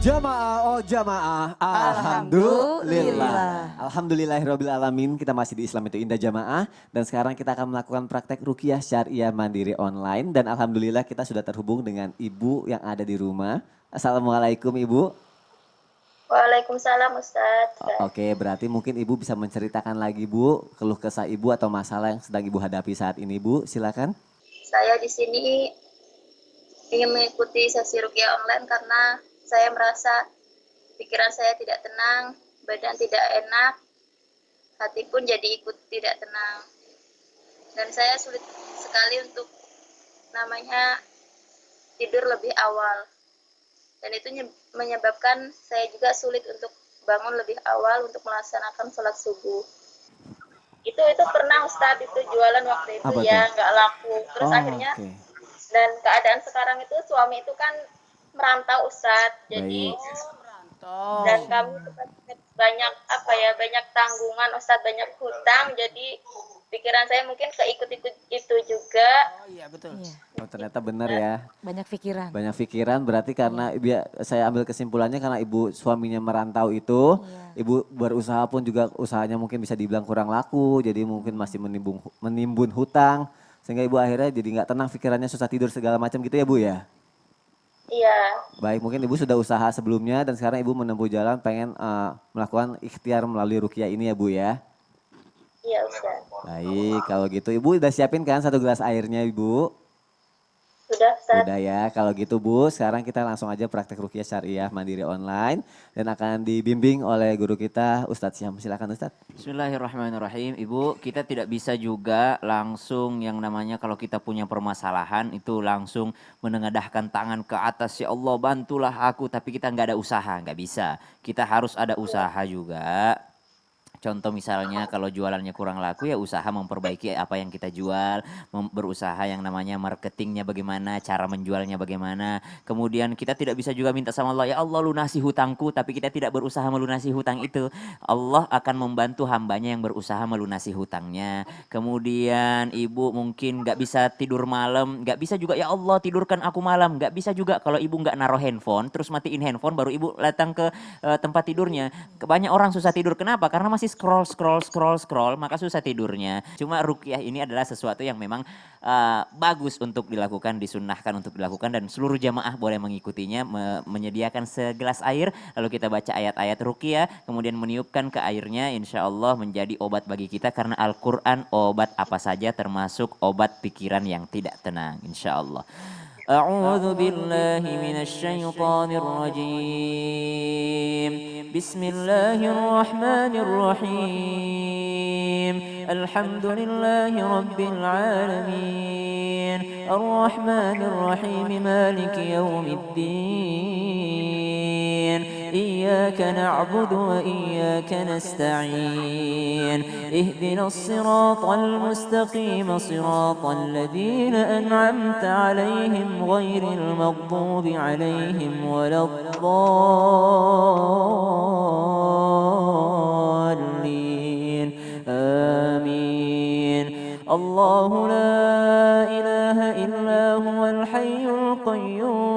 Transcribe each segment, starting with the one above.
Jamaah, oh jamaah, alhamdulillah. Alhamdulillahirabbil alamin, kita masih di Islam itu indah jamaah. Dan sekarang kita akan melakukan praktek ruqyah syariah mandiri online. Dan alhamdulillah kita sudah terhubung dengan ibu yang ada di rumah. Assalamualaikum ibu. Waalaikumsalam Ustadz. Oke, berarti mungkin ibu bisa menceritakan lagi bu, keluh kesah ibu atau masalah yang sedang ibu hadapi saat ini bu, silakan. Saya di sini ingin mengikuti sesi ruqyah online karena saya merasa pikiran saya tidak tenang, badan tidak enak, hati pun jadi ikut tidak tenang. Dan saya sulit sekali untuk tidur lebih awal. Dan itu menyebabkan saya juga sulit untuk bangun lebih awal untuk melaksanakan sholat subuh. Itu pernah Ustadz, itu jualan waktu itu ya nggak laku. Terus akhirnya dan keadaan sekarang itu suami itu kan merantau Ustadz. Jadi dan kami banyak banyak tanggungan Ustadz, banyak hutang, jadi pikiran saya mungkin keikut-ikut itu juga. Oh iya betul. Oh ternyata benar ya. Banyak pikiran. Banyak pikiran berarti karena saya ambil kesimpulannya karena ibu suaminya merantau itu, ibu berusaha pun juga usahanya mungkin bisa dibilang kurang laku, jadi mungkin masih menimbun hutang, sehingga ibu akhirnya jadi nggak tenang pikirannya, susah tidur segala macam gitu ya bu ya? Iya. Baik, mungkin ibu sudah usaha sebelumnya dan sekarang ibu menempuh jalan pengen melakukan ikhtiar melalui ruqyah ini ya bu ya? Iya Ustaz. Baik, kalau gitu ibu udah siapin kan 1 gelas airnya ibu? Sudah Ustaz. Udah ya, kalau gitu Bu, sekarang kita langsung aja praktek ruqyah syariah mandiri online dan akan dibimbing oleh guru kita Ustadz Syam. Silakan Ustadz. Bismillahirrahmanirrahim. Ibu, kita tidak bisa juga langsung yang namanya kalau kita punya permasalahan itu langsung menengadahkan tangan ke atas, ya Allah bantulah aku, tapi kita nggak ada usaha, nggak bisa. Kita harus ada usaha juga. Contoh misalnya kalau jualannya kurang laku ya usaha memperbaiki apa yang kita jual, berusaha yang namanya marketingnya bagaimana, cara menjualnya bagaimana. Kemudian kita tidak bisa juga minta sama Allah, ya Allah lunasi hutangku, tapi kita tidak berusaha melunasi hutang itu. Allah akan membantu hambanya yang berusaha melunasi hutangnya. Kemudian ibu mungkin gak bisa tidur malam, gak bisa juga ya Allah tidurkan aku malam. Gak bisa juga kalau ibu gak naruh handphone, terus matiin handphone baru ibu datang ke tempat tidurnya. Banyak orang susah tidur, kenapa? Karena masih scroll, maka susah tidurnya. Cuma ruqyah ini adalah sesuatu yang memang bagus untuk dilakukan, disunnahkan untuk dilakukan dan seluruh jamaah boleh mengikutinya, menyediakan segelas air, lalu kita baca ayat-ayat ruqyah, kemudian meniupkan ke airnya, insya Allah menjadi obat bagi kita karena Al-Quran obat apa saja termasuk obat pikiran yang tidak tenang, insya Allah. أعوذ بالله من الشيطان الرجيم بسم الله الرحمن الرحيم الحمد لله رب العالمين الرحمن الرحيم مالك يوم الدين إياك نعبد وإياك نستعين اهدنا الصراط المستقيم صراط الذين أنعمت عليهم غير المغضوب عليهم ولا الضالين آمين الله لا إله إلا هو الحي القيوم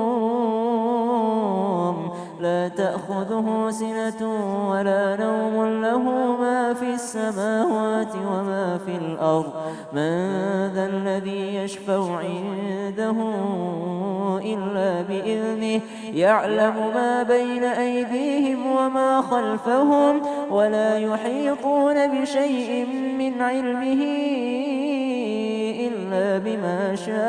لا تأخذه سنة ولا نوم له ما في السماوات وما في الأرض من ذا الذي يشفع عنده إلا بإذنه يعلم ما بين أيديهم وما خلفهم ولا يحيطون بشيء من علمه إلا بما شاء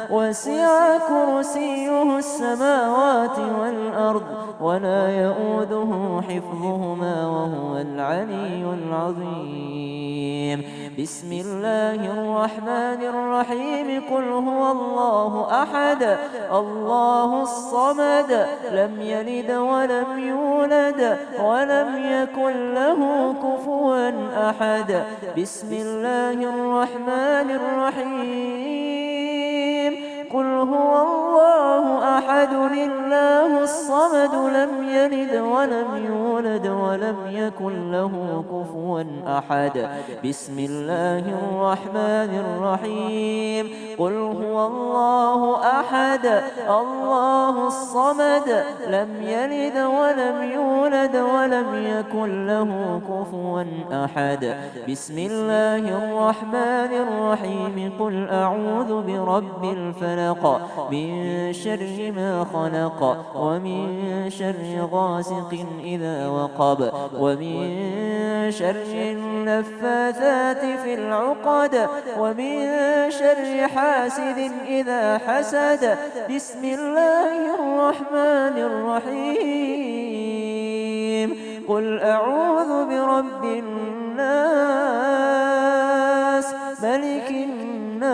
وسع كرسيه السماوات والأرض ولا يؤوده حفظهما وهو العلي العظيم بسم الله الرحمن الرحيم قل هو الله أحد الله الصمد لم يلد ولم يولد ولم يكن له كفوا أحد بسم الله الرحمن الرحيم قل هو الله أحد الله الصمد لم يلد ولم يولد ولم يكن له كفوا أحد بسم الله الرحمن الرحيم قل هو الله أحد الله الصمد لم يلد ولم يولد ولم يكن له كفوا أحد بسم الله الرحمن الرحيم قل أعوذ برب الفلق من شر ما خلق ومن شر غاسق إذا وقب ومن شر النفاثات في العقد ومن شر حاسد إذا حسد بسم الله الرحمن الرحيم قل أعوذ برب الناس ملك الناس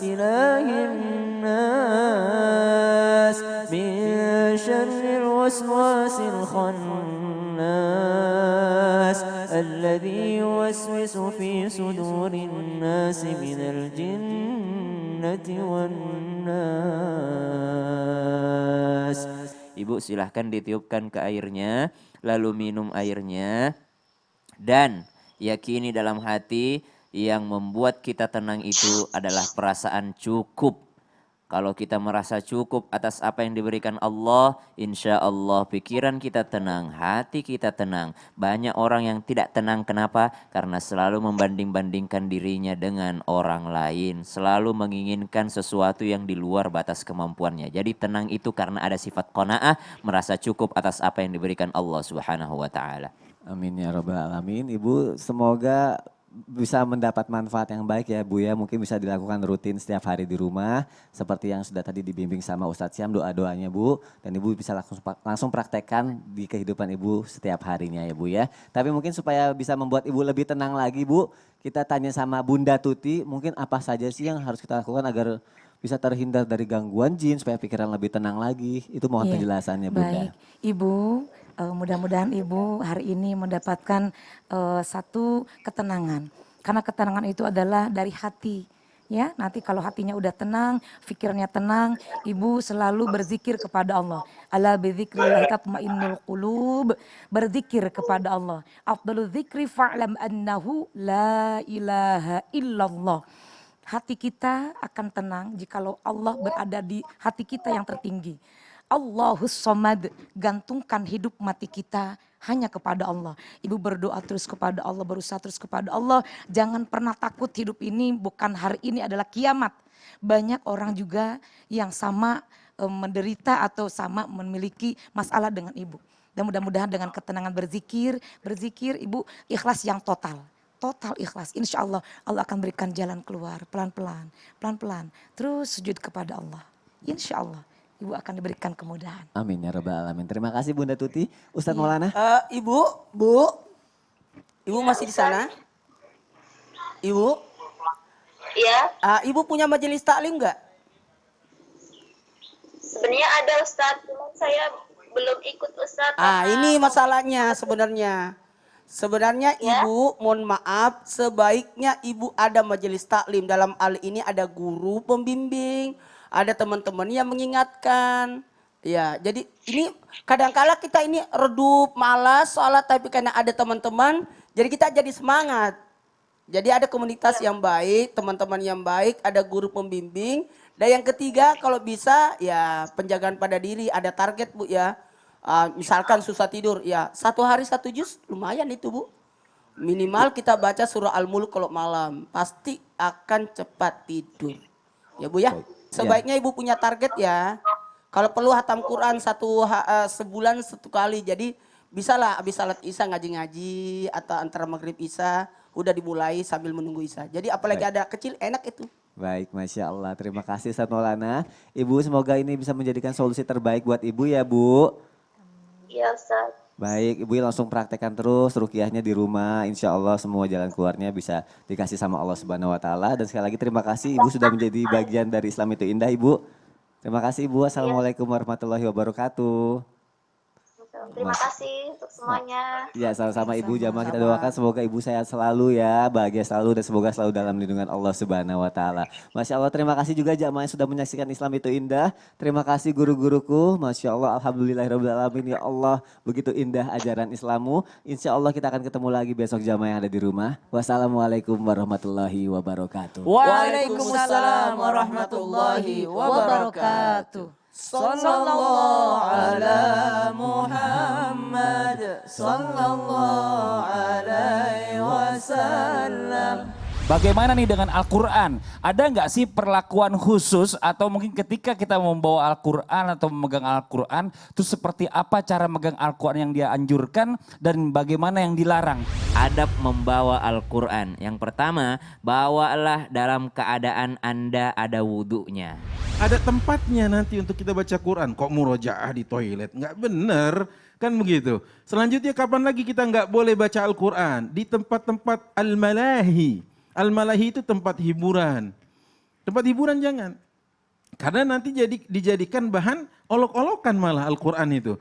إله الناس من شر الوسواس الخناس الذي يوسوس في صدور الناس من الجنة والناس. Ibu silahkan ditiupkan ke airnya, lalu minum airnya. Dan yakini dalam hati yang membuat kita tenang itu adalah perasaan cukup. Kalau kita merasa cukup atas apa yang diberikan Allah, insya Allah pikiran kita tenang, hati kita tenang. Banyak orang yang tidak tenang, kenapa? Karena selalu membanding-bandingkan dirinya dengan orang lain. Selalu menginginkan sesuatu yang di luar batas kemampuannya. Jadi tenang itu karena ada sifat qanaah, merasa cukup atas apa yang diberikan Allah Subhanahu wa ta'ala. Amin ya rabbal alamin. Ibu semoga bisa mendapat manfaat yang baik ya Bu ya. Mungkin bisa dilakukan rutin setiap hari di rumah. Seperti yang sudah tadi dibimbing sama Ustadz Syam doa-doanya Bu. Dan Ibu bisa langsung praktekkan di kehidupan Ibu setiap harinya ya Bu ya. Tapi mungkin supaya bisa membuat Ibu lebih tenang lagi Bu. Kita tanya sama Bunda Tuti mungkin apa saja sih yang harus kita lakukan agar bisa terhindar dari gangguan jin supaya pikiran lebih tenang lagi. Itu mohon penjelasannya Bunda. Baik, Ibu mudah-mudahan Ibu hari ini mendapatkan satu ketenangan. Karena ketenangan itu adalah dari hati. Ya, nanti kalau hatinya udah tenang, pikirannya tenang, Ibu selalu berzikir kepada Allah. Ala bidzikrillah tatmainnul qulub, berzikir kepada Allah. Afdalul dzikri fa'lam annahu la ilaha illallah. Hati kita akan tenang jikalau Allah berada di hati kita yang tertinggi. Allahus Somad, gantungkan hidup mati kita hanya kepada Allah. Ibu berdoa terus kepada Allah, berusaha terus kepada Allah. Jangan pernah takut, hidup ini bukan hari ini adalah kiamat. Banyak orang juga yang sama menderita atau sama memiliki masalah dengan ibu. Dan mudah-mudahan dengan ketenangan berzikir Ibu ikhlas yang total. Total ikhlas, insya Allah Allah akan berikan jalan keluar pelan-pelan. Terus sujud kepada Allah, insya Allah Ibu akan diberikan kemudahan. Amin ya rabbal alamin. Terima kasih Bunda Tuti. Ustadz Maulana. Ibu masih di sana? Ibu? Iya, Ibu punya majelis taklim nggak? sebenarnya ada Ustadz, cuma saya belum ikut Ustadz. Ini masalahnya sebenarnya. Sebenarnya Ibu, mohon maaf, sebaiknya Ibu ada majelis taklim. Dalam hal ini ada guru pembimbing, ada teman-teman yang mengingatkan. Ya, jadi ini kadang-kala kita ini redup, malas, sholat, tapi karena ada teman-teman, jadi kita jadi semangat. Jadi ada komunitas yang baik, teman-teman yang baik, ada guru pembimbing. Dan yang ketiga, kalau bisa ya penjagaan pada diri, ada target Bu ya. Misalkan susah tidur, ya 1 hari 1 juz lumayan itu Bu. Minimal kita baca surah Al-Mulk kalau malam, pasti akan cepat tidur. Ya Bu ya. Sebaiknya Ibu punya target ya. Kalau perlu hatam Quran sebulan 1 kali. Jadi bisalah habis salat Isya ngaji-ngaji atau antara maghrib Isya udah dimulai sambil menunggu Isya. Jadi apalagi ada kecil enak itu. Baik, Masya Allah. Terima kasih Ustadz Maulana. Ibu semoga ini bisa menjadikan solusi terbaik buat Ibu ya Bu. Iya Ustadz. Baik, Ibu langsung praktekkan terus ruqyahnya di rumah. Insya Allah semua jalan keluarnya bisa dikasih sama Allah Subhanahu Wa Taala. Dan sekali lagi terima kasih Ibu sudah menjadi bagian dari Islam itu Indah Ibu. Terima kasih Ibu. Assalamualaikum warahmatullahi wabarakatuh. Terima kasih untuk semuanya. Ya sama-sama Ibu Jamaah, kita doakan semoga Ibu sehat selalu ya, bahagia selalu dan semoga selalu dalam lindungan Allah Subhanahu wa taala. Masya Allah, terima kasih juga jamaah yang sudah menyaksikan Islam itu indah. Terima kasih guru-guruku. Masya Allah, alhamdulillahirabbil alamin ya Allah, begitu indah ajaran Islammu. Insya Allah kita akan ketemu lagi besok jamaah yang ada di rumah. Wassalamualaikum warahmatullahi wabarakatuh. Waalaikumsalam warahmatullahi wabarakatuh. Sallallahu ala Muhammad sallallahu alaihi wasallam. Bagaimana nih dengan Al-Quran? Ada nggak sih perlakuan khusus atau mungkin ketika kita membawa Al-Quran atau memegang Al-Quran, itu seperti apa cara megang Al-Quran yang dia anjurkan dan bagaimana yang dilarang? Adab membawa Al-Quran. Yang pertama, bawalah dalam keadaan Anda ada wudhunya. Ada tempatnya nanti untuk kita baca Quran. Kok murojaah di toilet? Nggak bener. Kan begitu. Selanjutnya kapan lagi kita nggak boleh baca Al-Quran? Di tempat-tempat al-malahi. Al-malahi itu tempat hiburan. Tempat hiburan jangan. Karena nanti dijadikan bahan olok-olokan malah Al-Quran itu.